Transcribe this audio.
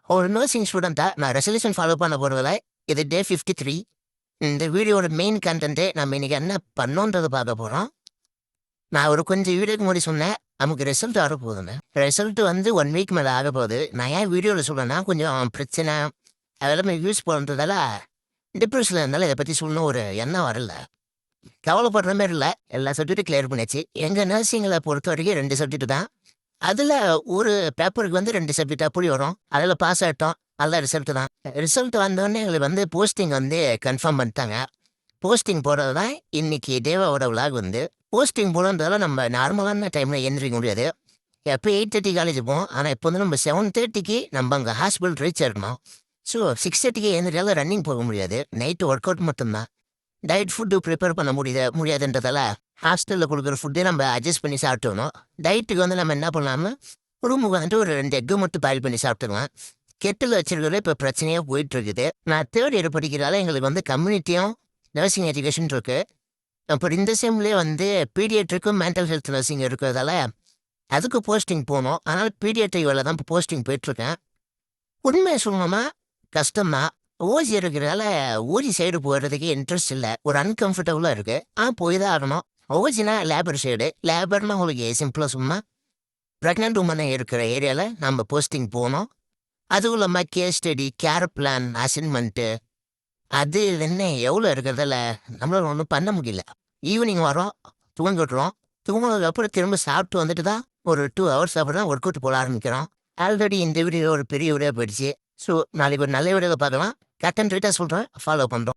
ஒரு நர்சிங் ஸ்டூடெண்ட்டா நான் resolution follow பண்ண போறதில்ல. இது டே 53. இந்த வீடியோட மெயின் கன்டென்ட்டே நம்ம இன்னைக்கு என்ன பண்ணோன்றத பார்க்க போறோம். நான் ஒரு கொஞ்சம் வீடியோக்கு முன்னாடி சொன்னேன், நமக்கு ரிசல்ட் வரப்போகுதுன்னு. ரிசல்ட் வந்து 1 வீக் மேல ஆகப்போகுது. நான் ஏன் வீடியோல சொல்றேன்னா, கொஞ்சம் பிரச்சனை அதெல்லாமே யூஸ் பண்றதால டிப்ரெஷன்ல இருந்தாலும் இத பத்தி சொல்லணும் ஒரு எண்ணம் வரல. கவலைப்படுற மாரி இல்ல. எல்லா சப்ஜெக்டும் கிளியர் பண்ணியாச்சு. எங்க நர்சிங்ல பொறுத்தவரைக்கும் 2 சப்ஜெக்ட் தான். அதுல ஒரு பேப்பருக்கு வந்து 2 சப்ஜெக்ட் அப்படி வரும். அதுல பாஸ் ஆயிட்டோம். நல்ல ரிசல்ட் தான். ரிசல்ட் வந்தோனே எங்களுக்கு வந்து போஸ்டிங் வந்து கன்ஃபார்ம் பண்ணிட்டாங்க. போஸ்டிங் போறது தான் இன்னைக்கு தேவாவோட விலாக் வந்து. போஸ்டிங் போனதால நம்ம நார்மலான டைம்ல எந்திரிக்க முடியாது. எப்போ 8:30 காலேஜ் போவோம். ஆனா இப்போ வந்து நம்ம 7:30க்கு நம்ம அங்க ஹாஸ்பிட்டல் ரீச் ஆயிடணும். ஸோ 6:30க்கு எழுந்திரியால ரன்னிங் போக முடியாது. நைட்டு ஒர்க் அவுட் மட்டும்தான். டயட் ஃபுட்டு ப்ரிப்பேர் பண்ண முடியாதுன்றதால ஹாஸ்டலில் கொடுக்குற ஃபுட்டே நம்ம அட்ஜஸ்ட் பண்ணி சாப்பிட்டுக்கணும். டயட்டுக்கு வந்து நம்ம என்ன பண்ணலாம்னா ரூமுக்கு வந்துட்டு ஒரு 2 எக்கு மட்டும் பாயில் பண்ணி சாப்பிட்டுக்கலாம். கெட்டில் வச்சிருக்கிறதுல இப்போ பிரச்சனையாக போயிட்டு இருக்குது. நான் 3rd இயர் படிக்கிறதால எங்களுக்கு வந்து கம்யூனிட்டியும் நர்சிங் எஜுகேஷன் இருக்கு. அப்புறம் இந்த செம்லேயே வந்து பீடியாட்ரிக்கும் மென்டல் ஹெல்த் நர்சிங் இருக்கிறதால அதுக்கு போஸ்டிங் போகணும். அதனால் பீடியாட்ரிக் வேலை தான் இப்போ போஸ்டிங் போயிட்டுருக்கேன். உண்மையை சொல்லணுமா கஷ்டம்தான். ஓசி இருக்கிறதால ஓசி சைடு போகிறதுக்கு இன்ட்ரெஸ்ட் இல்லை. ஒரு அன்கம்ஃபர்டபுளாக இருக்கு. போய் தான் ஆகணும். ஓசினா லேபர் சைடு. லேபர்னா உங்களுக்கு சிம்பிளாக சும்மா ப்ரெக்னென்ட் உமனை இருக்கிற ஏரியாவில் நம்ம போஸ்டிங் போகணும். அதுவும் இல்லாமல் case study, care plan, assignment அது என்ன எவ்வளோ இருக்கிறதால நம்மளால ஒன்றும் பண்ண முடியல. ஈவினிங் வரோம், தூங்கிட்டுறோம். தூங்கினதுக்கப்புறம் திரும்ப சாப்பிட்டு வந்துட்டு தான் ஒரு 2 ஹவர்ஸ் அப்புறம் தான் ஒர்க் அவுட் போட ஆரம்பிக்கிறோம். ஆல்ரெடி இந்த வீடியோ ஒரு பெரிய வீடியோ போயிடுச்சு. ஸோ நாளைக்கு ஒரு நல்ல வீடியோவை பார்க்கலாம். கட் அண்ட் ரைட்டாக சொல்கிறேன், ஃபாலோ பண்ணுறோம்.